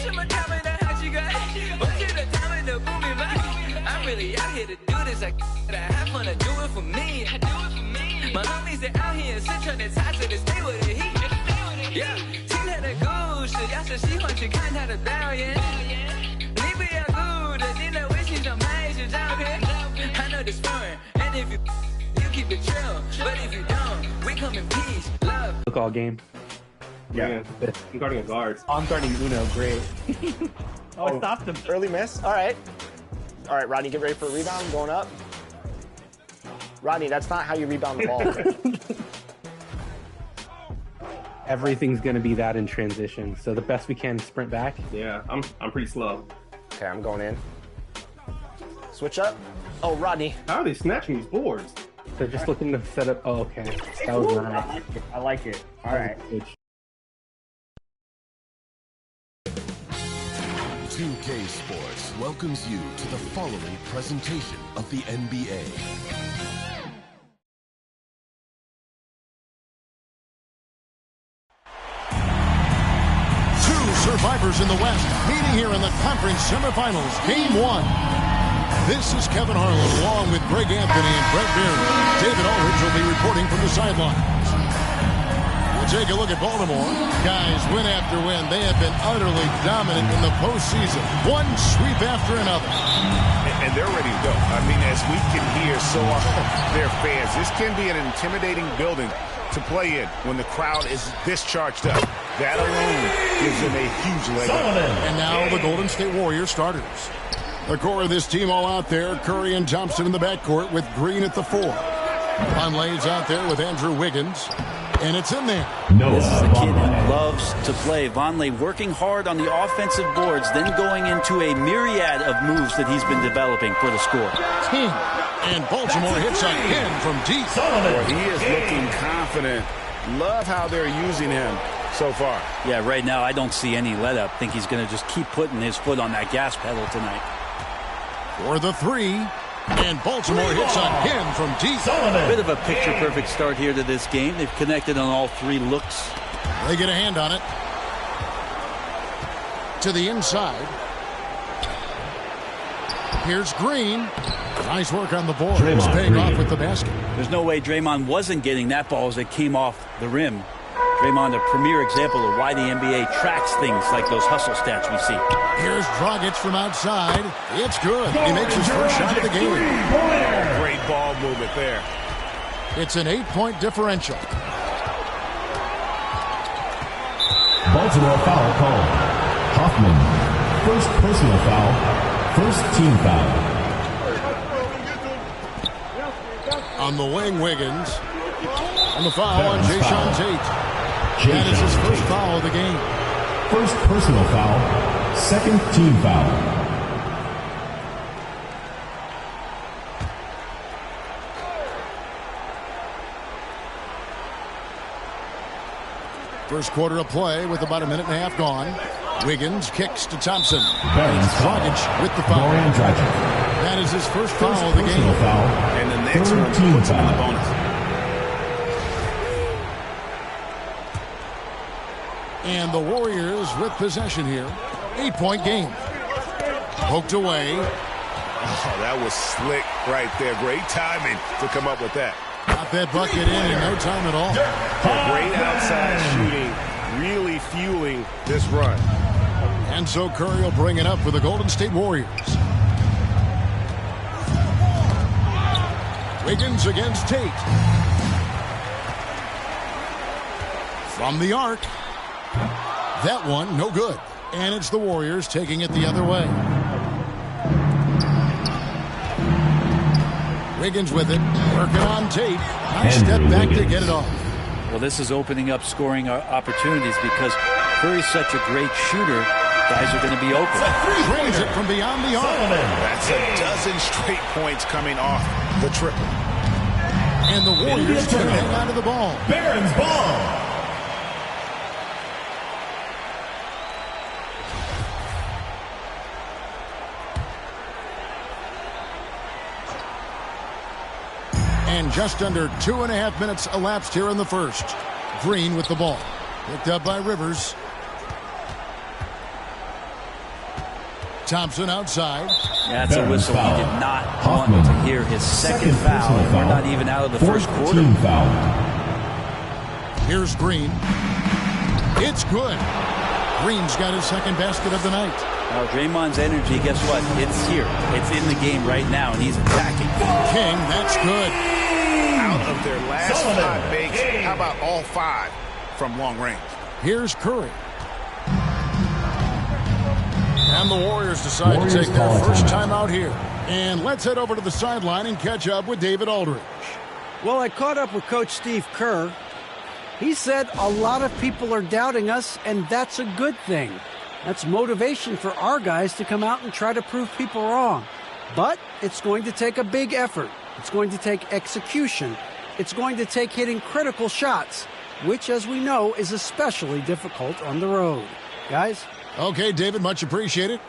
什么他们的好奇怪，我觉得他们都不明白。I'm really out here to do this, I have fun to do it for me. My homies they out here 生存的差事的 stay with the heat。Yeah， 听他的故事，要是喜欢去看他的表演，你不要顾着你在微信上拍一些照片。I know this foreign, and if you keep it chill, but if you don't, we come in peace, love. Look all game. Yeah, I'm guarding a guard. I'm guarding Uno. Great. I stopped him. Early miss. All right, Rodney, get ready for a rebound. Going up. Rodney, that's not how you rebound the ball. Everything's gonna be that in transition. So the best we can sprint back. Yeah, I'm pretty slow. Okay, I'm going in. Switch up. Oh, Rodney. How are they snatching these boards? They're just looking to set up. Oh, okay. That was nice. I like it. All right. 2K Sports welcomes you to the following presentation of the NBA. Two survivors in the West meeting here in the conference semifinals, Game 1. This is Kevin Harlan along with Greg Anthony and Brett Beard. David Aldridge will be reporting from the sidelines. We'll take a look at Baltimore. Guys, win after win, they have been utterly dominant in the postseason. One sweep after another. And they're ready to go. I mean, as we can hear so often, their fans, this can be an intimidating building to play in when the crowd is this charged up. That alone gives them a huge leg up. And now the Golden State Warriors starters. The core of this team all out there. Curry and Thompson in the backcourt with Green at the 4. Vonleh's out there with Andrew Wiggins. And it's in there. This is a kid who loves to play. Vonleh working hard on the offensive boards, then going into a myriad of moves that he's been developing for the score. King. And Baltimore hits a pin from deep. Well, he is looking confident. Love how they're using him so far. Yeah, right now I don't see any let up. Think he's going to just keep putting his foot on that gas pedal tonight. For the 3, and Baltimore hits a pin from deep. A bit of a picture-perfect start here to this game. They've connected on all 3 looks. They get a hand on it. To the inside. Here's Green. Nice work on the board. It's paying off with the basket. There's no way Draymond wasn't getting that ball as it came off the rim. Draymond, a premier example of why the NBA tracks things like those hustle stats we see. Here's Dragic from outside. It's good. He makes his first shot of the game. Great ball movement there. It's an 8-point differential. Baltimore foul call. Hoffman. First personal foul. First team foul. On the wing, Wiggins. And the foul on Jayshawn Tate. That is his first foul of the game. First personal foul. Second team foul. First quarter of play with about a minute and a half gone. Wiggins kicks to Thompson. Dragic with the foul. That is his first foul of the game. Foul. And the next one puts him in the bonus. And the Warriors with possession here. 8-point game. Poked away. Oh, that was slick right there. Great timing to come up with that. Got that bucket in no time at all. Great outside shooting, really fueling this run. And so Curry will bring it up for the Golden State Warriors. Wiggins against Tate. From the arc. That one, no good. And it's the Warriors taking it the other way. Wiggins with it. Working on Tate. Nice step back to get it off. Well, this is opening up scoring opportunities because Curry's such a great shooter. Guys are going to be open. Drains it from beyond the arc. That's a dozen straight points coming off the triple. And the Warriors can hang on to the ball. Barron's ball. And just under 2.5 minutes elapsed here in the first. Green with the ball. Picked up by Rivers. Thompson outside. That's a whistle. He did not want to hear his second foul. We're not even out of the first quarter. Foul. Here's Green. It's good. Green's got his second basket of the night. Now, Draymond's energy, guess what? It's here. It's in the game right now, and he's attacking. King, that's good. Out of their last 5 makes, how about all 5 from long range? Here's Curry. And the Warriors decide to take their first time out here. And let's head over to the sideline and catch up with David Aldridge. Well, I caught up with Coach Steve Kerr. He said a lot of people are doubting us, and that's a good thing. That's motivation for our guys to come out and try to prove people wrong. But it's going to take a big effort. It's going to take execution. It's going to take hitting critical shots, which, as we know, is especially difficult on the road. Guys? Okay, David, much appreciated.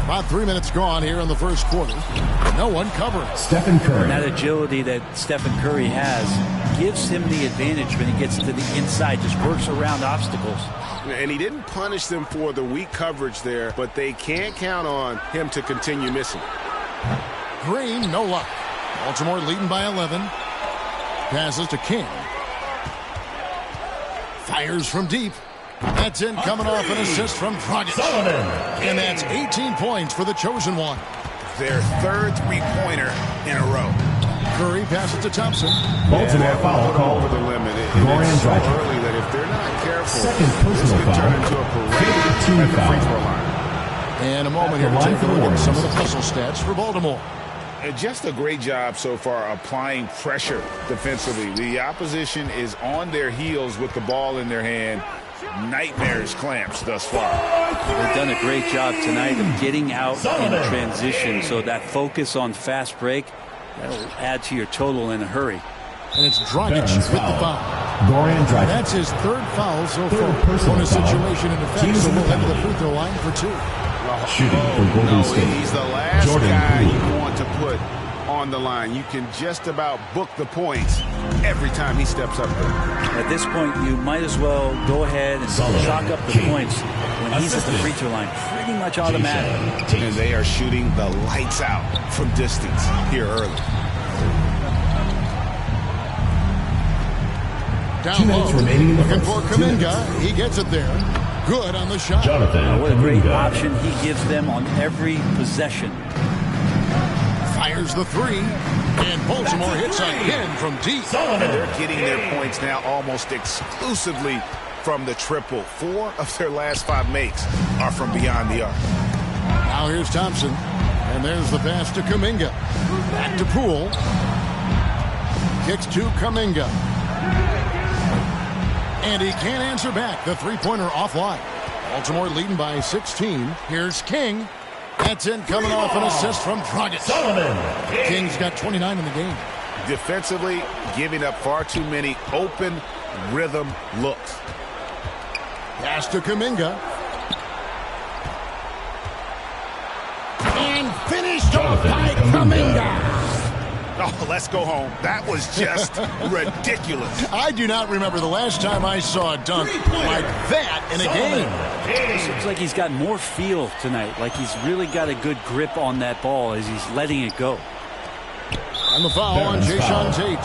About 3 minutes gone here in the first quarter. No one covering. Stephen Curry. That agility that Stephen Curry has gives him the advantage when he gets to the inside, just works around obstacles. And he didn't punish them for the weak coverage there, but they can't count on him to continue missing. Green, no luck. Baltimore leading by 11. Passes to King. Fires from deep. That's in, coming off an assist from Dragic. And that's 18 points for the chosen one. Their third three-pointer in a row. Curry passes to Thompson. Baltimore foul call. Over the limit. Goran It's so Dragic. early that if they're not careful, Second this personal could turn foul. into a parade Fifth team at the free foul. throw line. And a moment here to take a look at some of the hustle stats for Baltimore. And just a great job so far applying pressure defensively. The opposition is on their heels with the ball in their hand. Nightmares clamps thus far. They've done a great job tonight of getting out in transition, so that focus on fast break, that'll add to your total in a hurry. And it's Dragic with the foul. Goran Dragic. That's his third foul so Third far. personal On a foul. situation in effect, Teams so in the we'll head to the penalty. free throw line for 2. Shooting for Golden No, State. he's the last Jordan guy Poole. you want to put on the line. You can just about book the points every time he steps up there. At this point, you might as well go ahead and chalk up the points when he's at the free throw line. Pretty much automatic. And they are shooting the lights out from distance here early. Down 2 minutes low. remaining in the Looking first. for 2 minutes. Kuminga. He gets it there. Good on the shot. Jonathan What a great Kuminga. option he gives them on every possession. Fires the three. And Baltimore hits again from deep. And they're getting their points now almost exclusively from the triple. 4 of their last 5 makes are from beyond the arc. Now here's Thompson. And there's the pass to Kuminga. Back to Poole. Kicks to Kuminga. And he can't answer back. The three-pointer offline. Baltimore leading by 16. Here's King. That's in, coming off an assist from Dragic. King's got 29 in the game. Defensively, giving up far too many open rhythm looks. Pass to Kuminga. And finished off by Kuminga. Oh, let's go home. That was just ridiculous. I do not remember the last time I saw a dunk like that in a game. It seems like he's got more feel tonight, like he's really got a good grip on that ball as he's letting it go. And the foul on Barron's Jayshawn foul. Tate.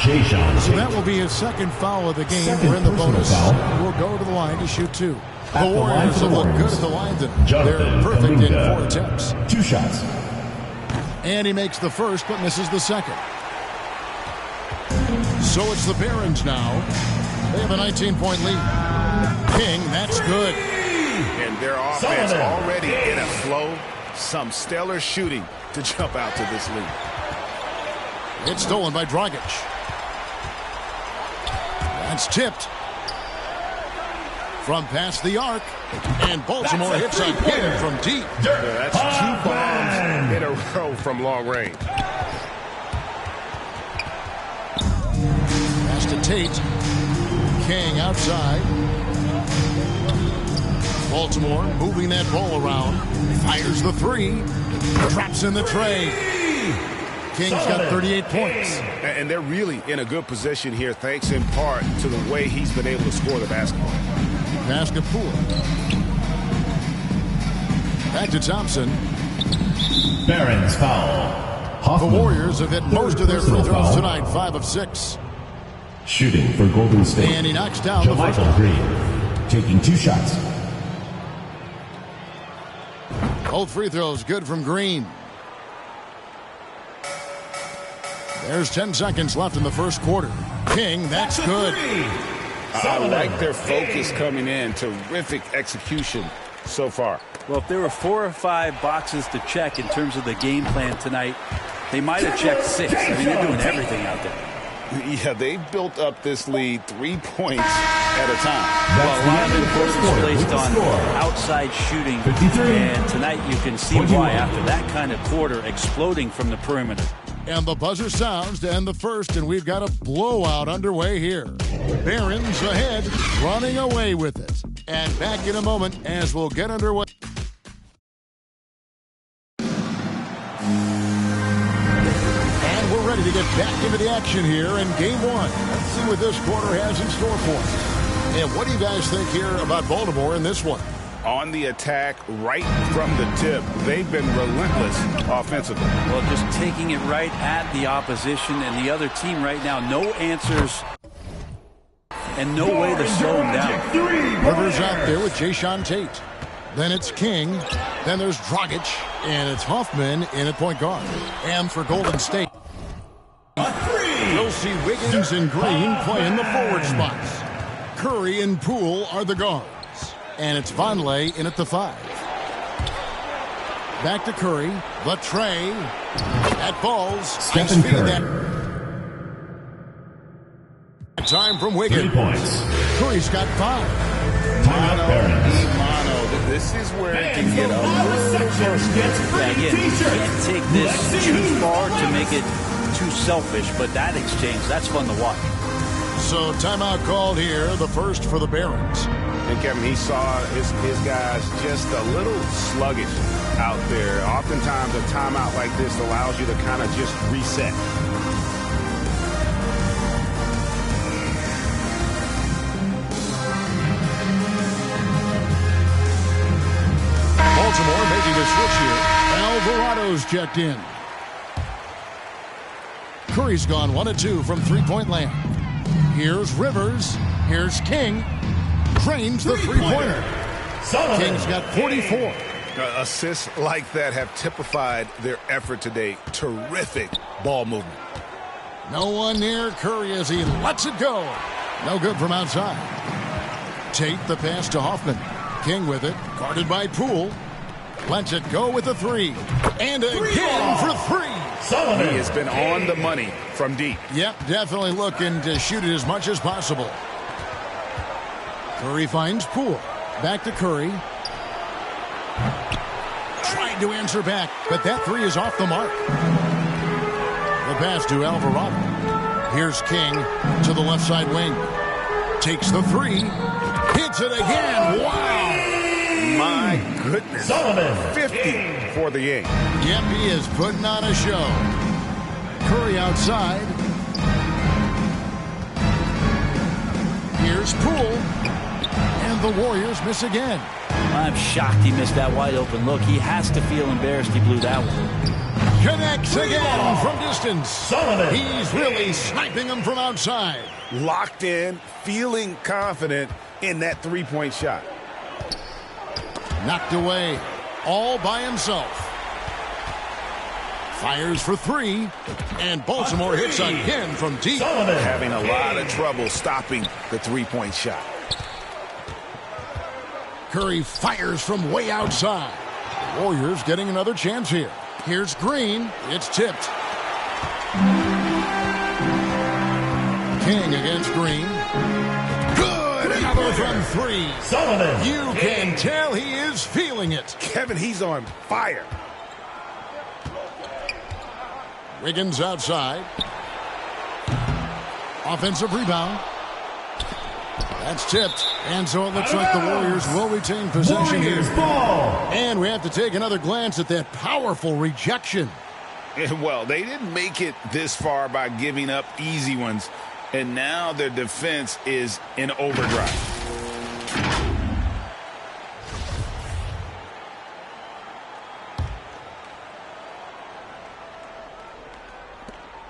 Jayshawn So Tate. that will be his second foul of the game. Second We're in the personal bonus. foul. We'll go to the line to shoot 2. At The the line Warriors for have the looked good Warriors. at the line. They're Jonathan perfect in Kuminga. 4 attempts. 2 shots. And he makes the first but misses the second. So it's the Barons now. They have a 19-point lead. King, that's good. And their offense already in a flow some stellar shooting to jump out to this lead. It's stolen by Dragic. That's tipped. From past the arc. And Baltimore hits again from deep. That's 2 bombs in a row from long range. Pass to Tate. King outside. Baltimore moving that ball around. Fires the 3. Traps in the tray. King's got 38 points. And they're really in a good position here, thanks in part to the way he's been able to score the basketball. Pass to Poole. Back to Thompson. Barron's foul. Hoffman. The Warriors have hit most of their free throws tonight, 5 of 6. Shooting for Golden State. And he knocks down the first JaMychal Green, taking 2 shots. Both free throws good from Green. There's 10 seconds left in the first quarter. King, that's good. I like their focus coming in. Terrific execution so far. Well, if there were 4 or 5 boxes to check in terms of the game plan tonight, they might have checked 6. I mean, they're doing everything out there. Yeah, they built up this lead 3 points at a time. Well, a lot of importance placed on outside shooting, and tonight you can see why after that kind of quarter exploding from the perimeter. And the buzzer sounds to end the first, and we've got a blowout underway here. Barron's ahead, running away with it. And back in a moment as we'll get underway. And we're ready to get back into the action here in Game 1. Let's see what this quarter has in store for us. And what do you guys think here about Baltimore in this one? On the attack right from the tip. They've been relentless offensively. Well, just taking it right at the opposition and the other team right now. No answers and no way to slow them down. Rivers out there with Jayshawn Tate. Then it's King. Then there's Dragic. And it's Hoffman in at point guard. And for Golden State, you'll see Wiggins and Green playing the forward spots. Curry and Poole are the guards. And it's Vonleh in at the 5. Back to Curry. The tray. That falls. Stephen Curry. Time from Wiggins. 3 points. Curry's got 5. Timeout, Barron's. This is where it can get a little versatile. Yeah, again, you can't take this too far to make it too selfish, but that exchange, that's fun to watch. So timeout called here, the first for the Barons. And Kevin, he saw his guys just a little sluggish out there. Oftentimes a timeout like this allows you to kind of just reset. Baltimore making a switch here. Alvarado's checked in. Curry's gone 1 of 2 from three-point land. Here's Rivers. Here's King. Drains the three-pointer. King's got 44. Assists like that have typified their effort today. Terrific ball movement. No one near Curry as he lets it go. No good from outside. Tate the pass to Hoffman. King with it. Guarded by Poole. Lets it go with the 3. And again for 3. He has been on the money from deep. Yep, definitely looking to shoot it as much as possible. Curry finds Poole. Back to Curry. Tried to answer back, but that 3 is off the mark. The pass to Alvarado. Here's King to the left side wing. Takes the 3. Hits it again. Wow. My goodness. 50 for the game. Yep, he is putting on a show. Curry outside. Here's Poole. And the Warriors miss again. I'm shocked he missed that wide open look. He has to feel embarrassed he blew that one. Connects again from distance. He's really sniping him from outside. Locked in, feeling confident in that three-point shot. Knocked away all by himself. Fires for 3. And Baltimore hits again from deep. Having a lot of trouble stopping the three-point shot. Curry fires from way outside. Warriors getting another chance here. Here's Green. It's tipped. King against Green. Good. Another from three. Sullivan. You can tell he is feeling it. Kevin, he's on fire. Wiggins outside. Offensive rebound. That's tipped. And so it looks like the Warriors will retain possession here. And we have to take another glance at that powerful rejection. Well, they didn't make it this far by giving up easy ones. And now their defense is in overdrive.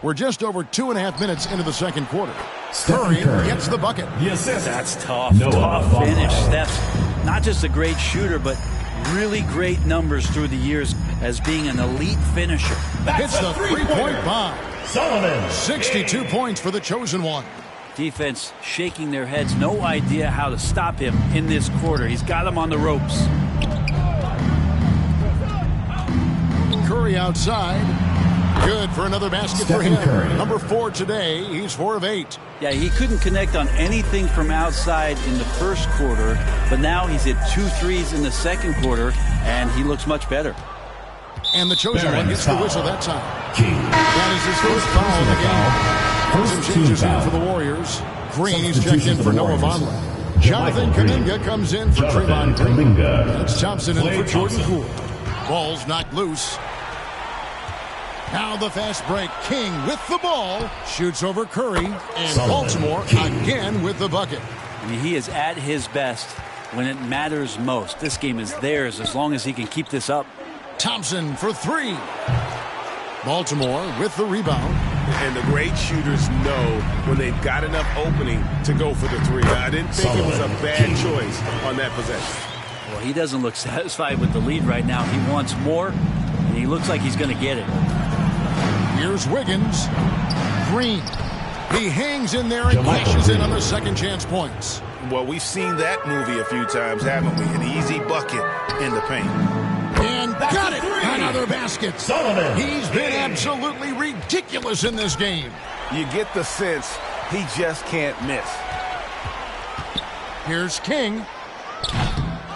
We're just over 2.5 minutes into the second quarter. Curry gets the bucket. That's tough. Tough finish. Steph, not just a great shooter, but really great numbers through the years as being an elite finisher. Hits the three-point bomb. Sullivan. 62 points for the chosen one. Defense shaking their heads. No idea how to stop him in this quarter. He's got him on the ropes. Curry outside. Good for another basket for him. Number 4 today. He's 4 of 8. Yeah, he couldn't connect on anything from outside in the first quarter, but now he's hit 2 threes in the second quarter, and he looks much better. And the chosen one gets the whistle that time. That is his first foul of the game. Some changes here for the Warriors. Green, he's checked in for Noah Vonleh. Jonathan Kuminga comes in for Draymond Green. That's Thompson in for Jordan Poole. Ball's knocked loose. Now the fast break. King with the ball. Shoots over Curry. And Baltimore again with the bucket. I mean, he is at his best when it matters most. This game is theirs as long as he can keep this up. Thompson for 3. Baltimore with the rebound. And the great shooters know when they've got enough opening to go for the 3. I didn't think it was a bad choice on that possession. Well, he doesn't look satisfied with the lead right now. He wants more, and he looks like he's going to get it. Here's Wiggins. Green. He hangs in there and cashes in on the second chance points. Well, we've seen that movie a few times, haven't we? An easy bucket in the paint. And got it. Another basket. Sullivan. He's been absolutely ridiculous in this game. You get the sense he just can't miss. Here's King.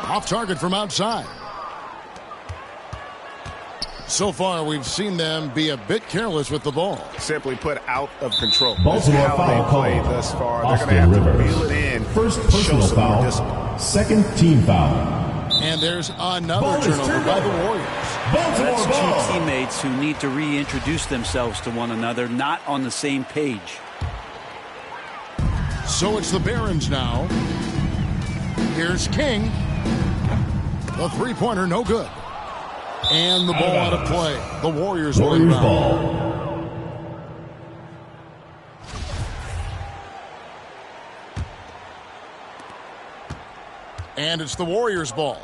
Off target from outside. So far, we've seen them be a bit careless with the ball. Simply put, out of control. Baltimore how foul they played call. thus far. Austin They're going to have Rivers. to reel it in. First personal foul. Second team foul. And there's another turnover by the Warriors. That's two teammates who need to reintroduce themselves to one another, not on the same page. So it's the Barons now. Here's King. The three-pointer, no good. And the ball out of play. The Warriors will inbound. Ball. And it's the Warriors' ball.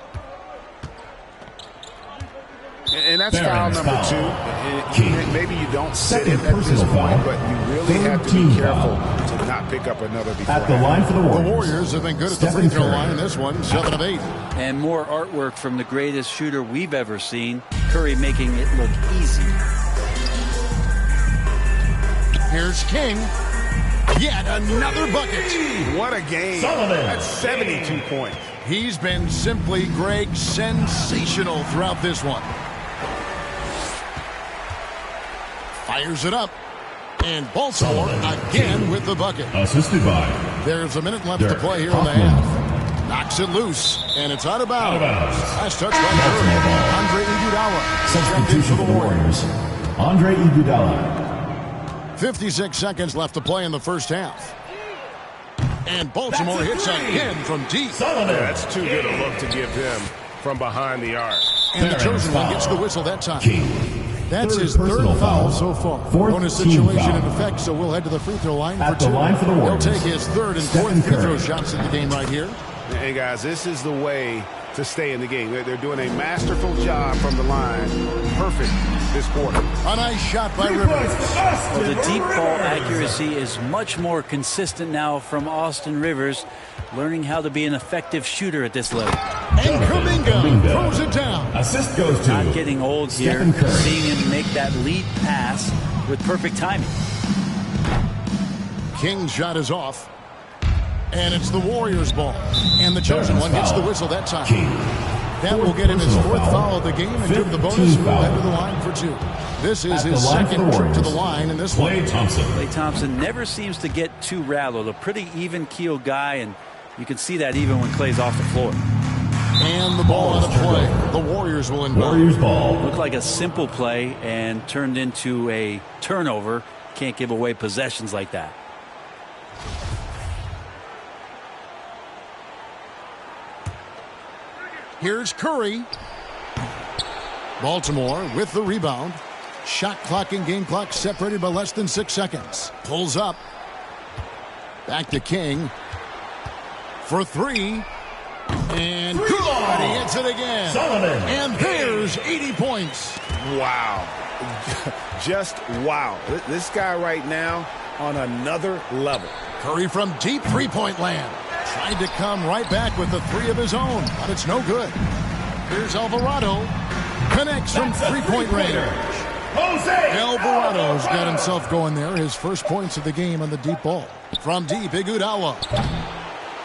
And that's foul number 2. Maybe you don't sit Second it at this personal point, foul. but you really have to be careful to not pick up another before. At the line for the Warriors. The Warriors have been good at the free throw line in this one, 7 of 8. And more artwork from the greatest shooter we've ever seen. Curry making it look easy. Here's King. Yet another bucket. What a game. Sullivan. That's 72 points. He's been simply, Greg, sensational throughout this one. Fires it up. And Baltimore again with the bucket. Assisted by. There's a minute left Derek to play here in the Hoffman. half. Knocks it loose. And it's out of bounds. Last touch by Curry. Andre Iguodala. Substitution for the Warriors. Andre Iguodala. 56 seconds left to play in the first half. And Baltimore hits again from deep. That's too good a look to give him from behind the arc. And the chosen one gets the whistle that time. That's Third his third personal foul foul. so far. Fourth Bonus team situation foul. in effect, so we'll head to the free throw line At for the 2. line for the He'll Warriors. take his third and Stephen fourth free throw Curry. shots in the game right here. Hey, guys, this is the way to stay in the game. They're doing a masterful job from the line. Perfect this quarter. A nice shot by Rivers. Well, the deep ball accuracy is much more consistent now from Austin Rivers, learning how to be an effective shooter at this level. And Kuminga throws it down. Assist goes to Not getting old here. Stephen Curry. Seeing him make that lead pass with perfect timing. King's shot is off. And it's the Warriors' ball. And the chosen one gets the whistle that time. King. That will get him his fourth foul of the game and give the bonus and head to the line for 2. This is his second trip to the line in this one. Klay Thompson never seems to get too rattled. A pretty even-keeled guy, and you can see that even when Klay's off the floor. And the ball on the play. The Warriors will inbound. Warriors ball. Looked like a simple play and turned into a turnover. Can't give away possessions like that. Here's Curry. Baltimore with the rebound. Shot clock and game clock separated by less than 6 seconds. Pulls up. Back to King. For 3. And good. He hits it again. Solomon. And there's 80 points. Wow. Just wow. This guy right now on another level. Curry from deep three-point land. Tried to come right back with the 3 of his own, but it's no good. Here's Alvarado. Connects from three-point range. Alvarado's got himself going there. His first points of the game on the deep ball. From deep, Iguodala.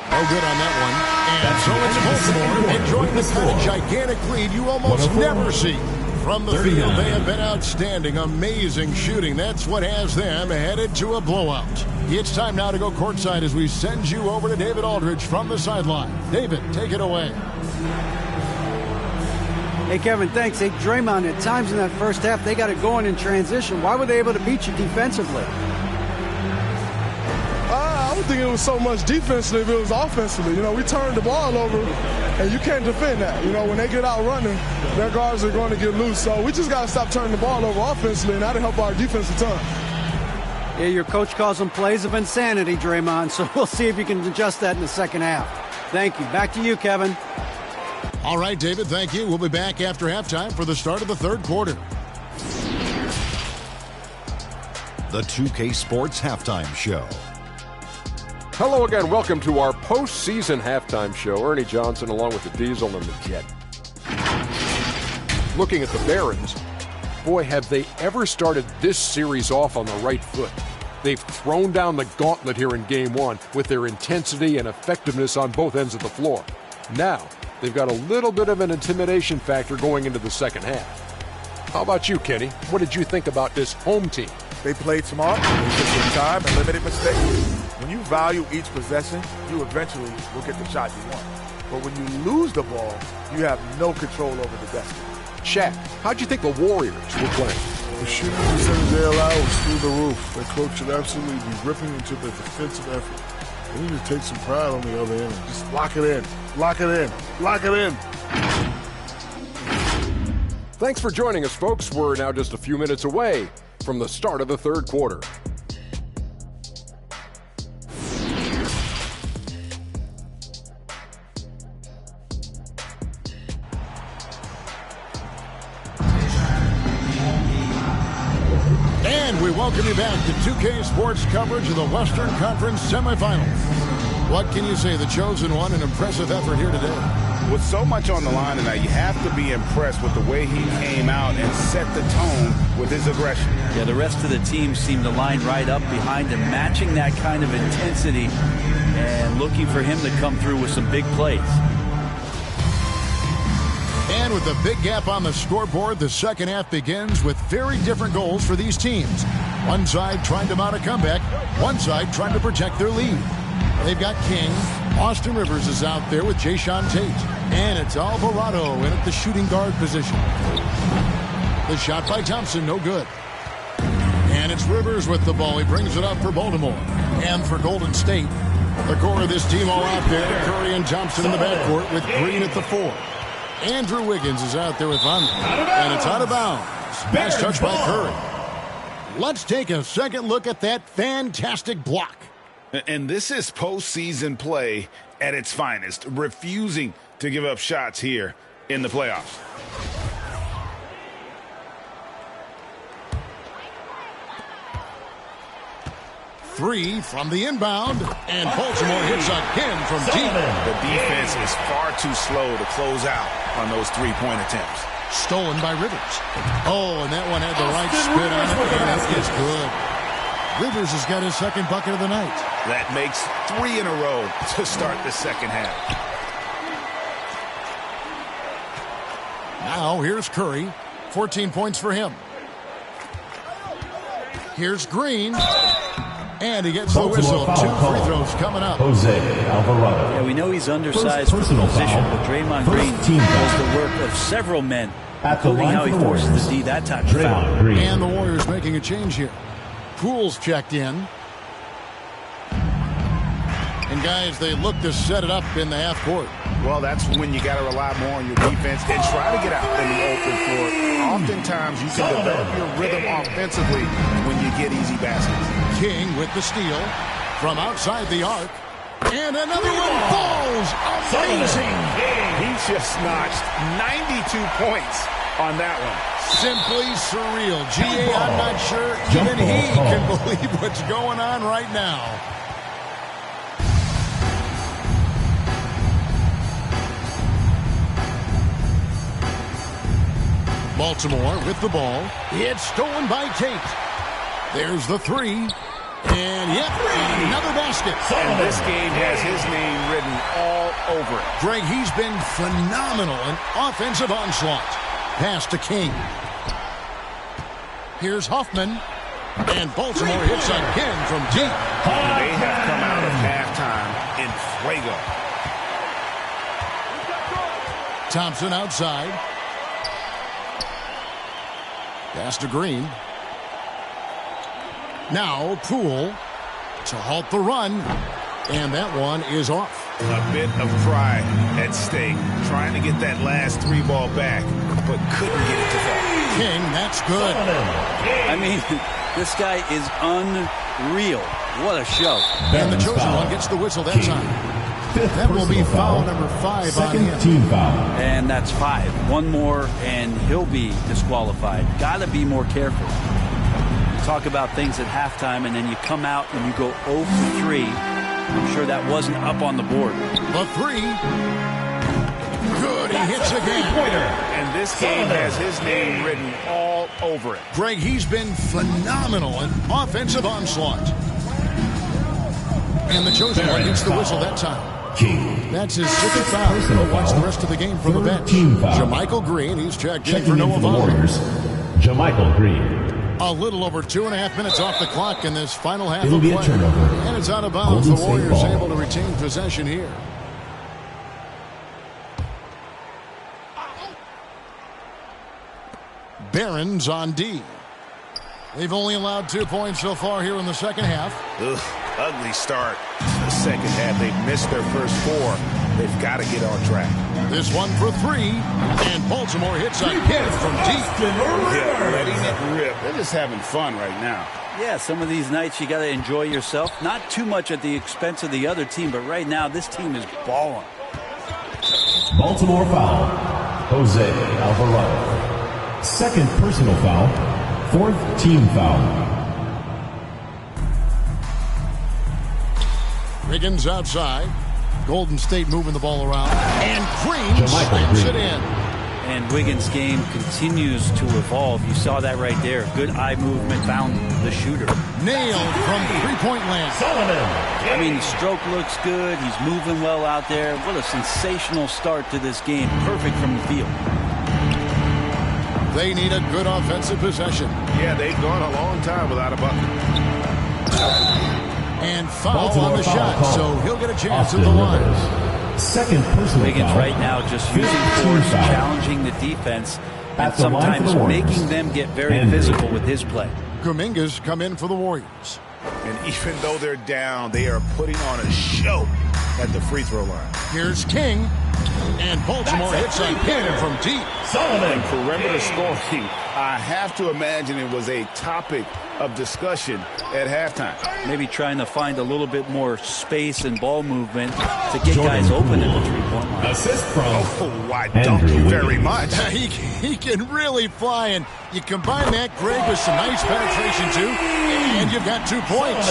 No good on that one. And so it's Baltimore enjoying the kind of gigantic lead you almost never see. From the field, they have been outstanding, amazing shooting. That's what has them headed to a blowout. It's time now to go courtside as we send you over to David Aldridge from the sideline. David, take it away. Hey, Kevin, thanks. Hey, Draymond, at times in that first half, they got it going in transition. Why were they able to beat you defensively? I don't think it was so much defensively, it was offensively. You know, we turned the ball over, and you can't defend that. You know, when they get out running, their guards are going to get loose. So we just got to stop turning the ball over offensively, and that'll help our defense a ton. Yeah, your coach calls them plays of insanity, Draymond, so we'll see if you can adjust that in the second half. Thank you. Back to you, Kevin. All right, David, thank you. We'll be back after halftime for the start of the third quarter. The 2K Sports Halftime Show. Hello again. Welcome to our postseason halftime show. Ernie Johnson along with the Diesel and the Jet. Looking at the Barons, boy, have they ever started this series off on the right foot. They've thrown down the gauntlet here in Game 1 with their intensity and effectiveness on both ends of the floor. Now, they've got a little bit of an intimidation factor going into the second half. How about you, Kenny? What did you think about this home team? They played smart, they took their time and limited mistakes. When you value each possession, you eventually will get the shot you want. But when you lose the ball, you have no control over the destiny. Shaq, how'd you think the Warriors were playing? The shooting percentage they allowed was through the roof. Their coach should absolutely be ripping into the defensive effort. They need to take some pride on the other end. Just lock it in. Lock it in. Lock it in. Thanks for joining us, folks. We're now just a few minutes away from the start of the third quarter. And we welcome you back to 2K Sports coverage of the Western Conference semifinals. What can you say? The chosen one, an impressive effort here today. With so much on the line tonight, you have to be impressed with the way he came out and set the tone with his aggression. Yeah, the rest of the team seemed to line right up behind him, matching that kind of intensity and looking for him to come through with some big plays. And with a big gap on the scoreboard, the second half begins with very different goals for these teams. One side trying to mount a comeback, one side trying to protect their lead. They've got King. Austin Rivers is out there with Jayshawn Tate. And it's Alvarado in at the shooting guard position. The shot by Thompson, no good. And it's Rivers with the ball. He brings it up for Baltimore. And for Golden State, the core of this team all out there. Curry and Thompson in the backcourt with Green at the 4. Andrew Wiggins is out there with Vonleh. And it's out of bounds. Nice touch by Curry. Let's take a second look at that fantastic block. And this is postseason play at its finest, refusing to give up shots here in the playoffs. three from the inbound, and Baltimore hits again from deep. The defense is far too slow to close out on those three-point attempts. Stolen by Rivers. Oh, and that one had the right spin on it, and it is good. Rivers has got his second bucket of the night. That makes 3 in a row to start the second half. Now here's Curry. 14 points for him. Here's Green. And he gets the whistle. 2 free throws coming up. Jose Alvarado. Yeah, we know he's undersized for the position, but Draymond Green does the work of several men, including how he forces the D that type of foul. And the Warriors making a change here. Poole's checked in. And guys, they look to set it up in the half court. Well, that's when you got to rely more on your defense and try to get out in the open floor. Oftentimes, you can develop your rhythm offensively when you get easy baskets. King with the steal from outside the arc. And another one falls. Amazing. He just notched 92 points on that one. Simply surreal. G.A., I'm not sure even he can believe what's going on right now. Baltimore with the ball. It's stolen by Tate. There's the three. And yep, another basket. And this game has his name written all over it. Greg, he's been phenomenal in offensive onslaught. Pass to King. Here's Huffman. And Baltimore hits again from deep. They have come out of halftime in fuego. Thompson outside. Pass to Green. Now Poole to halt the run. And that one is off. A bit of pride at stake. Trying to get that last three ball back, but couldn't get it to fall. King, that's good. I mean, this guy is unreal. What a show. And the chosen one gets the whistle that time. That will be foul number 5 on him. Team foul. And that's 5. One more, and he'll be disqualified. Got to be more careful. Talk about things at halftime, and then you come out and you go 0 for 3. I'm sure that wasn't up on the board. The three. Good, he hits again. And this game has his name written all over it. Greg, he's been phenomenal in offensive onslaught. And the chosen one gets the whistle that time. King. That's his second foul. He'll watch the rest of the game from the bench. JaMychal Green, he's checked in for Noah Vonleh. JaMychal Green. A little over 2.5 minutes off the clock in this final half It'll of be play. A turnover. And it's out of bounds. Golden The Warriors State ball. able to retain possession here. Barron's on D. They've only allowed 2 points so far here in the second half. Ugh, ugly start. The second half, they've missed their first 4. They've got to get on track. This one for 3, and Baltimore hits again from deep. Yeah, letting it rip. They're just having fun right now. Yeah, some of these nights you got to enjoy yourself. Not too much at the expense of the other team, but right now this team is balling. Baltimore foul. Jose Alvarado. Second personal foul. 4th team foul. Wiggins outside. Golden State moving the ball around. And Green slams it in. And Wiggins' game continues to evolve. You saw that right there. Good eye movement, found the shooter. Nailed from three-point land. I mean, the stroke looks good. He's moving well out there. What a sensational start to this game. Perfect from the field. They need a good offensive possession. Yeah, they've gone a long time without a bucket. And foul on the shot, so he'll get a chance at the line. Second personal Wiggins foul. right now just using force, challenging the defense, and sometimes making them get very physical with his play. Kuminga's come in for the Warriors. And even though they're down, they are putting on a show at the free throw line. Here's King. And Baltimore hits a pin from deep. And perimeter scoring, I have to imagine it was a topic of discussion at halftime. Maybe trying to find a little bit more space and ball movement to get guys open at the three-point line. Assist from I thank you very much. He can really fly, and you combine that, Greg, with some nice penetration, too, and you've got 2 points.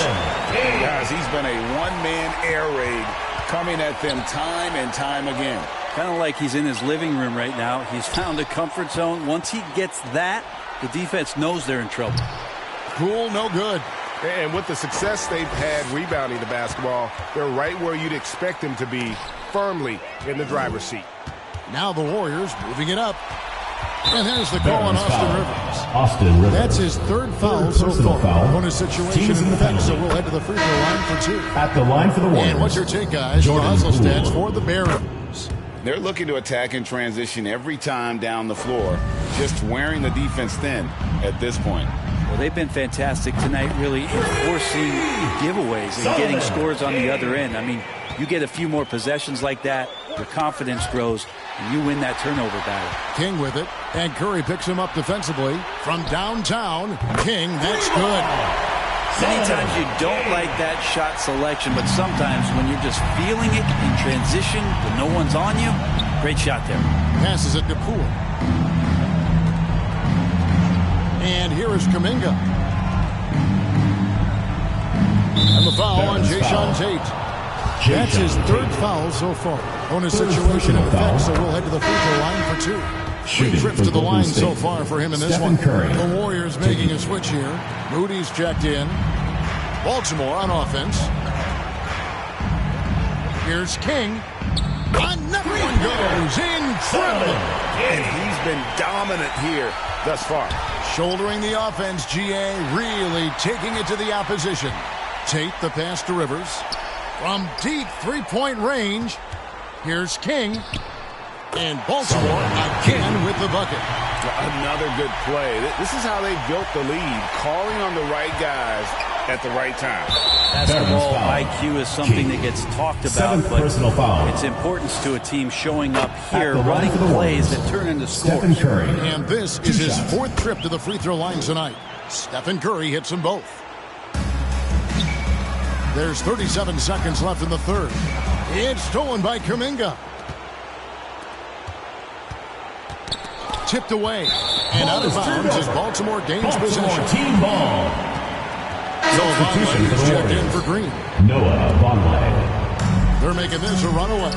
Guys, he's been a one-man air raid coming at them time and time again. Kind of like he's in his living room right now. He's found a comfort zone. Once he gets that, the defense knows they're in trouble. Cool, no good. And with the success they've had rebounding the basketball, they're right where you'd expect them to be, firmly in the driver's seat. Now the Warriors moving it up. And there's the call on Austin Rivers. That's his third foul so far. On a situation in effect, so we'll head to the free throw line for 2. At the line for the Warriors. And what's your take, guys? Russell stats for the Barons. They're looking to attack in transition every time down the floor, just wearing the defense thin at this point. Well, they've been fantastic tonight, really enforcing giveaways and getting scores on the other end. I mean, you get a few more possessions like that, your confidence grows, and you win that turnover battle. King with it, and Curry picks him up defensively. From downtown, King, that's good. Many times you don't like that shot selection, but sometimes when you're just feeling it in transition when no one's on you, great shot there. Passes it to Poole. And here is Kuminga. And the foul on Jayshawn Tate. That's his third foul so far. On a situation in effect, so we'll head to the free throw line for 2. 3 trips to the line so far for him in this one. The Warriors making a switch here. Moody's checked in. Baltimore on offense. Here's King. Another one goes. Incredible. And he's been dominant here thus far. Shouldering the offense, GA really taking it to the opposition. Tate the pass to Rivers. From deep three-point range, here's King. And Baltimore again with the bucket. Another good play. This is how they built the lead, calling on the right guys at the right time. Basketball IQ is something that gets talked about, but its importance to a team showing up here, running plays that turn into scores. And this is his 4th trip to the free throw line tonight. Stephen Curry hits them both. There's 37 seconds left in the third. It's stolen by Kuminga. Tipped away. And out of bounds as Baltimore gains possession. Team ball. Noah Vonleh is checked in for Green. Noah Vonleh. They're making this a runaway.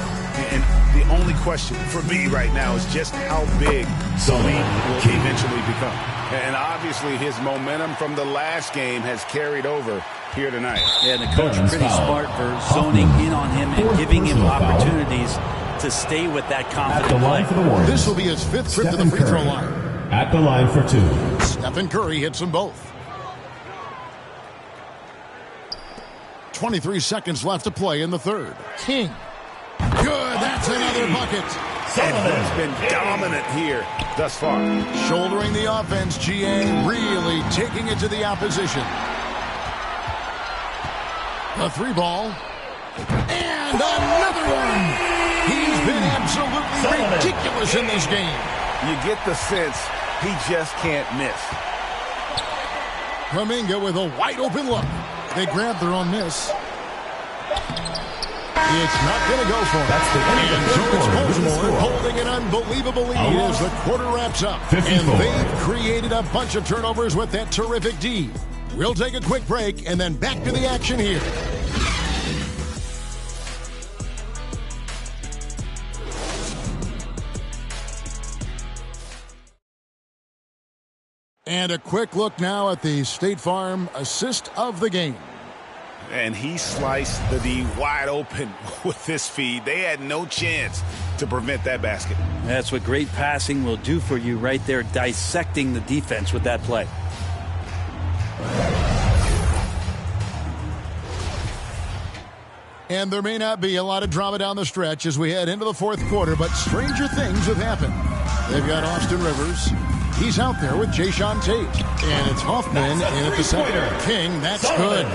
And the only question for me right now is just how big the lead will eventually become. And obviously his momentum from the last game has carried over here tonight. Yeah, and the coach pretty smart for zoning in on him and giving him opportunities to stay with that confident play. This will be his 5th trip to the free throw line. At the line for 2. Stephen Curry hits them both. 23 seconds left to play in the third. King. Good, that's another bucket. And he's been dominant here thus far. Shouldering the offense, GA really taking it to the opposition. A 3-ball. And another one. He's been absolutely ridiculous in this game. You get the sense he just can't miss. Kuminga with a wide open look. They grab their own miss. It's not going to go for it. That's the end of the so it's quarter. Baltimore holding an unbelievable lead as the quarter wraps up. 54. And they've created a bunch of turnovers with that terrific D. We'll take a quick break and then back to the action here. And a quick look now at the State Farm assist of the game. And he sliced the D wide open with this feed. They had no chance to prevent that basket. That's what great passing will do for you right there, dissecting the defense with that play. And there may not be a lot of drama down the stretch as we head into the fourth quarter, but stranger things have happened. They've got Austin Rivers. He's out there with Jayshawn Tate. And it's Hoffman in at the center. King, that's good.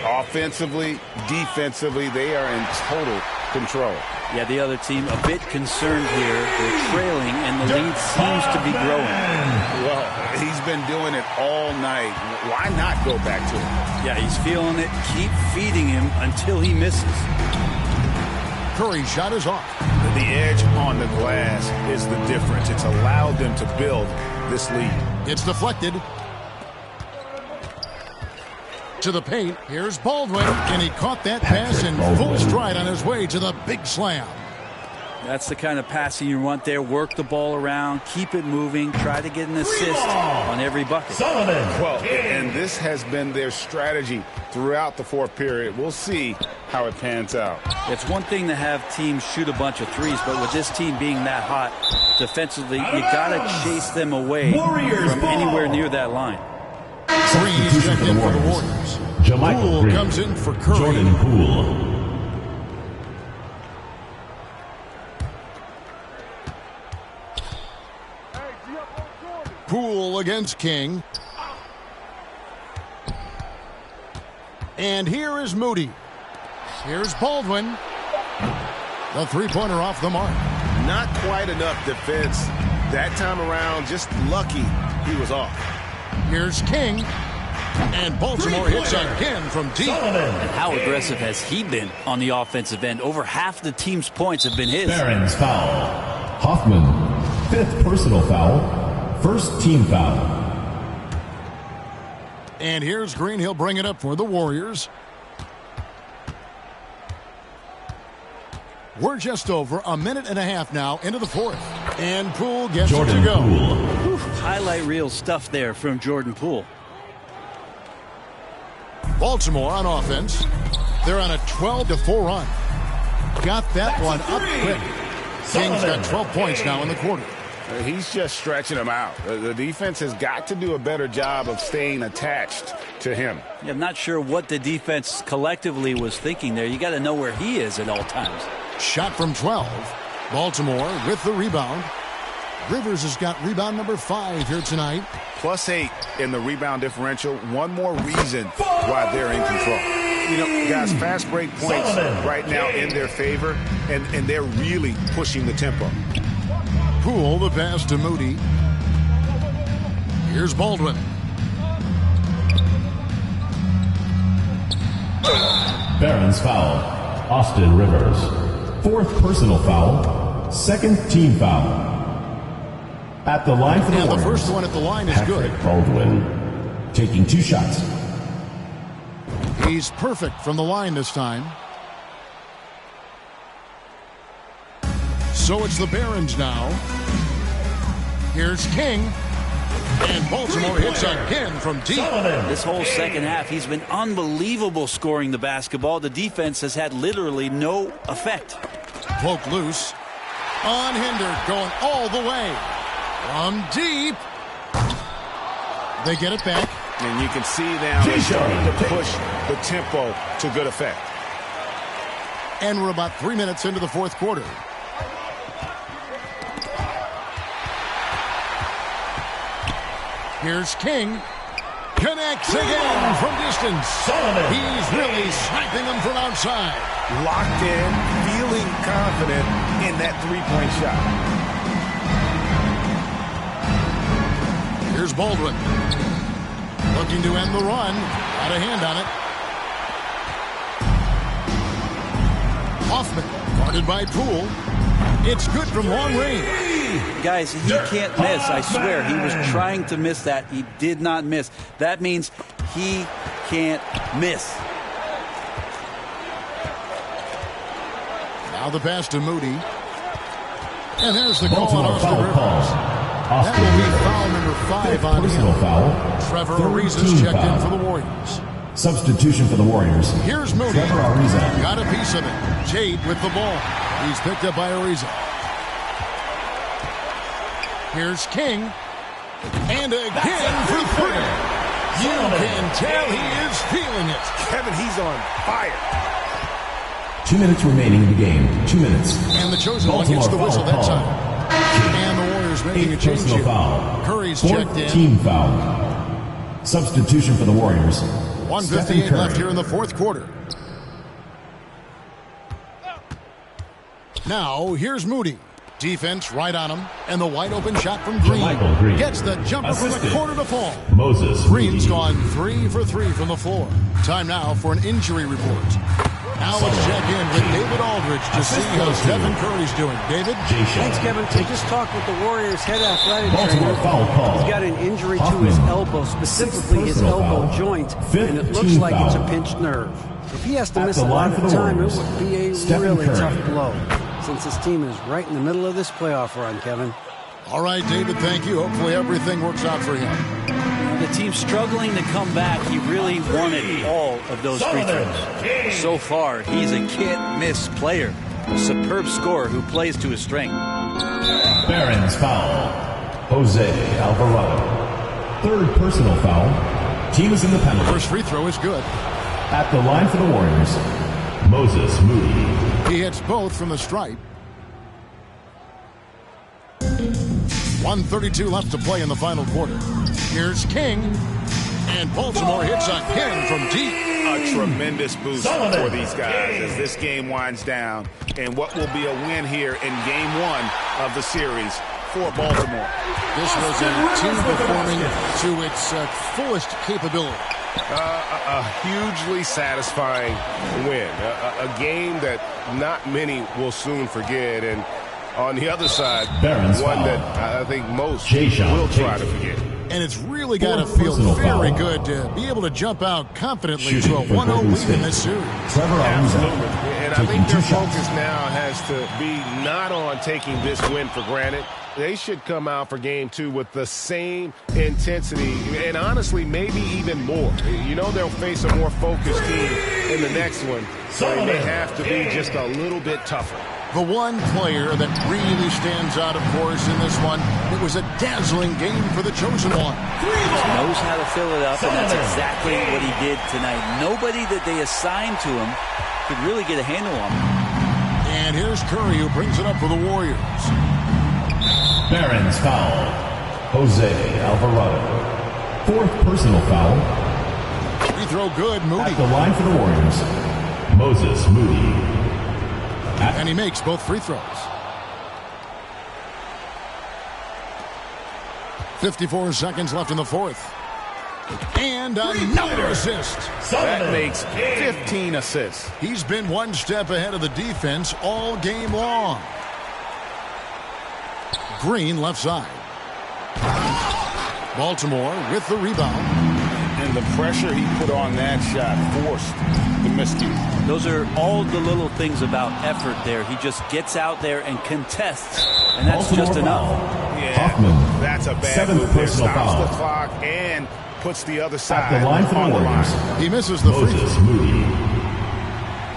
Offensively, defensively, they are in total control. Yeah, the other team a bit concerned here. They're trailing, and the lead seems to be growing. Well, he's been doing it all night. Why not go back to it? Yeah, he's feeling it. Keep feeding him until he misses. Curry's shot is off. The edge on the glass is the difference. It's allowed them to build this lead. It's deflected. To the paint. Here's Baldwin, and he caught that pass in full stride on his way to the big slam. That's the kind of passing you want there. Work the ball around, keep it moving, try to get an assist on every bucket. Well, and this has been their strategy throughout the fourth period. We'll see how it pans out. It's one thing to have teams shoot a bunch of threes, but with this team being that hot defensively, you got to chase them away from anywhere near that line. Three checked in for the Warriors. Poole comes in for Curry. Jordan Poole. Poole against King. And here is Moody. Here's Baldwin. The three-pointer off the mark. Not quite enough defense that time around. Just lucky he was off. Here's King. And Baltimore hits again from deep. And how aggressive has he been on the offensive end? Over half the team's points have been his. Barron's foul. Hoffman, 5th personal foul. 1st team foul. And here's Green. He'll bring it up for the Warriors. We're just over a minute and a half now into the fourth. And Poole gets it to go. Whew, highlight reel stuff there from Jordan Poole. Baltimore on offense. They're on a 12-4 run. Got that one up quick. King's got 12 points now in the quarter. He's just stretching them out. The defense has got to do a better job of staying attached to him. Yeah, I'm not sure what the defense collectively was thinking there. You got to know where he is at all times. Shot from 12. Baltimore with the rebound. Rivers has got rebound number 5 here tonight. +8 in the rebound differential. One more reason why they're in control. You know, guys, fast break points right now in their favor, and they're really pushing the tempo. Poole, the pass to Moody. Here's Baldwin. Barron's foul. Austin Rivers. 4th personal foul. 2nd team foul. At the line for the Warriors. The first one at the line is Patrick good. Baldwin taking 2 shots. He's perfect from the line this time. So it's the Barons now. Here's King. And Baltimore hits again from deep. This whole second half, he's been unbelievable scoring the basketball. The defense has had literally no effect. Poke loose. Unhindered, going all the way. From deep. They get it back. And you can see now they're starting to push the tempo to good effect. And we're about 3 minutes into the fourth quarter. Here's King. Connects again from distance. He's really sniping them from outside. Locked in, feeling confident in that three-point shot. Here's Baldwin. Looking to end the run. Got a hand on it. Hoffman, guarded by Poole. It's good from long range. Guys, he can't miss. I swear, he was trying to miss that. He did not miss. That means he can't miss. Now the pass to Moody. And there's the call on Austin Rivers. That will be foul number 5 on him. Foul. Trevor Ariza's checked in for the Warriors. Substitution for the Warriors. Here's Moody. Trevor Ariza. Got a piece of it. Jade with the ball. He's picked up by Ariza. Here's King. And again for 3. You can tell he is feeling it. Kevin, he's on fire. 2 minutes remaining in the game. 2 minutes. And the chosen one gets the whistle that time. And the Warriors making a change here. Foul. Curry's 4th checked in. team foul. Substitution for the Warriors. 1:58 left here in the fourth quarter. Now, here's Moody. Defense right on him, and the wide open shot from Green. Jermichael Green. Gets the jumper from the Assisted. corner to fall. Moses Green's Moody. gone 3 for 3 from the floor. Time now for an injury report. Now let's check in with David Aldridge to see how Stephen Curry's doing. David? Thanks, Kevin. I just talked with the Warriors' head athletic Baltimore trainer. foul call. He's got an injury to Hoffman. his elbow, specifically his Personal elbow foul. joint, Fifth and it looks team like it's a foul. pinched nerve. If he has to At miss the a line lot for of the time, Warriors, it would be a Stephen really Curry. tough blow, since his team is right in the middle of this playoff run, Kevin. All right, David, thank you. Hopefully everything works out for him. The team's struggling to come back. He really wanted all of those free throws. So far, he's a can't-miss player. A superb scorer who plays to his strength. Barron's foul. Jose Alvarado. Third personal foul. Team is in the penalty. First free throw is good. At the line for the Warriors, Moses Moody. He hits both from the stripe. 1:32 left to play in the final quarter. Here's King. And Baltimore hits again from deep. A tremendous boost for these guys as this game winds down. And what will be a win here in game 1 of the series for Baltimore. This was a team performing to its fullest capability. A hugely satisfying win. A game that not many will soon forget. And on the other side, Barron's one foul. that I think most Jay-Sean will try Tate. to forget. And it's really got to Fourth feel personal very foul. good to be able to jump out confidently Shooting to a for 1-0 Golden lead State. in this series. Trevor Absolutely. Ariza. And I Taking think their 2 shots. focus now has to be not on taking this win for granted. They should come out for game 2 with the same intensity and honestly maybe even more. You know they'll face a more focused team in the next one, so they may have to be just a little bit tougher. The one player that really stands out, of course, in this one, it was a dazzling game for the chosen one. He knows how to fill it up, and that's exactly what he did tonight. Nobody that they assigned to him could really get a handle on him. And here's Curry, who brings it up for the Warriors. Barron's foul. Jose Alvarado. Fourth personal foul. Free throw good, Moody. At the line for the Warriors, Moses Moody. And he makes both free throws. 54 seconds left in the fourth. And another assist. That makes 15 assists. He's been one step ahead of the defense all game long. Green left side. Baltimore with the rebound. And the pressure he put on that shot forced the miscue. Those are all the little things about effort there. He just gets out there and contests, and that's Baltimore just enough. foul. Yeah, Hoffman. that's a bad Seventh move there. personal Stops foul. the clock and puts the other side At the line for the on the Warriors, line. He misses the free Moses throw. Moody.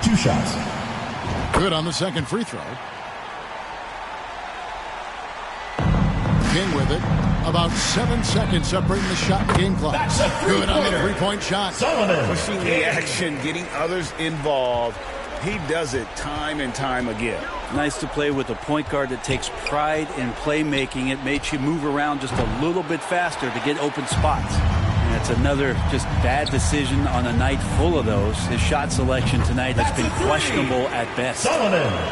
2 shots. Good on the second free throw. King with it. About 7 seconds separating the shot and game clock. Good on the three-point shot. Pushing the action, getting others involved. He does it time and time again. Nice to play with a point guard that takes pride in playmaking. It makes you move around just a little bit faster to get open spots. And it's another just bad decision on a night full of those. His shot selection tonight has been questionable at best.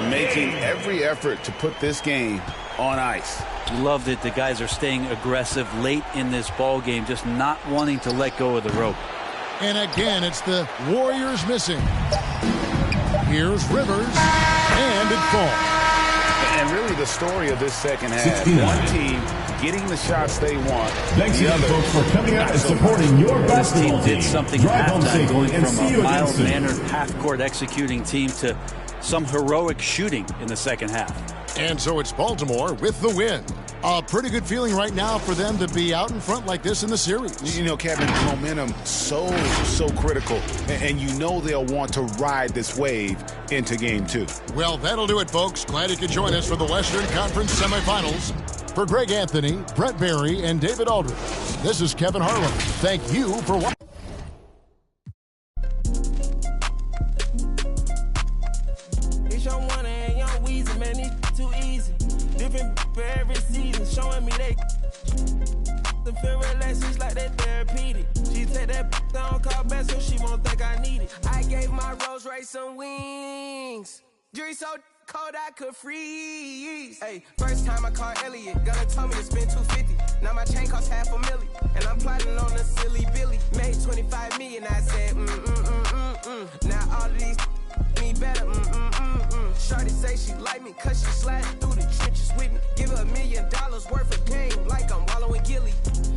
Making every effort to put this game on ice. Loved it. The guys are staying aggressive late in this ball game, just not wanting to let go of the rope. And again, it's the Warriors missing. Here's Rivers, and it falls. And really the story of this second half, 69. one team getting the shots they want. Thanks the again, other folks, for coming out and supporting your This basketball team did something Drive at home halftime, safely going and see from you a again soon. mild-mannered half-court executing team to some heroic shooting in the second half. And so it's Baltimore with the win. A pretty good feeling right now for them to be out in front like this in the series. You know, Kevin, momentum so critical. And you know they'll want to ride this wave into game 2. Well, that'll do it, folks. Glad you could join us for the Western Conference semifinals. For Greg Anthony, Brett Barry, and David Aldridge, this is Kevin Harlan. Thank you for watching. It's your one and young Weezy, man, it's too easy. Different for every season, showing me they feel relaxed, it's like that therapeutic. She take that down, call back so she won't think I need it. I gave my Rolls Royce some wings. Jury so cold I could freeze. Hey, first time I called Elliot, gonna tell me to spend $250. Now my chain costs $500,000, and I'm plotting on a silly Billy. Made 25 million, I said Now all of these me better, Shorty say she like me, cause she sliding through the trenches with me. Give her $1 million worth of game, like I'm wallowing Gilly.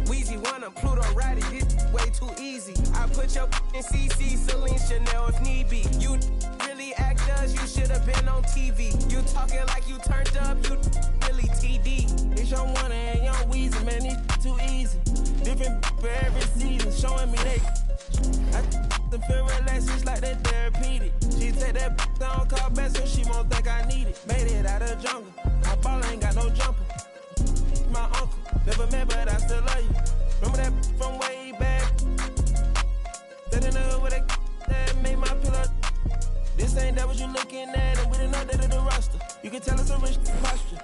Weezy wanna Pluto ride it, it's way too easy. I put your in CC, Celine, Chanel if need be. You really actors, you should've been on TV. You talking like you turned up, you really TD. It's your one and young Weezy, man, it's too easy. Different for every season, showing me they. I the feel relaxed, it's like that therapeutic. She take that down, call back so she won't think I need it. Made it out of the jungle, my ball ain't got no jumper. My uncle, never met but I still love you. Remember that from way back? That in the hood with that made my pillow. This ain't that what you looking at, and we didn't know that in the roster. You can tell it's a rich posture.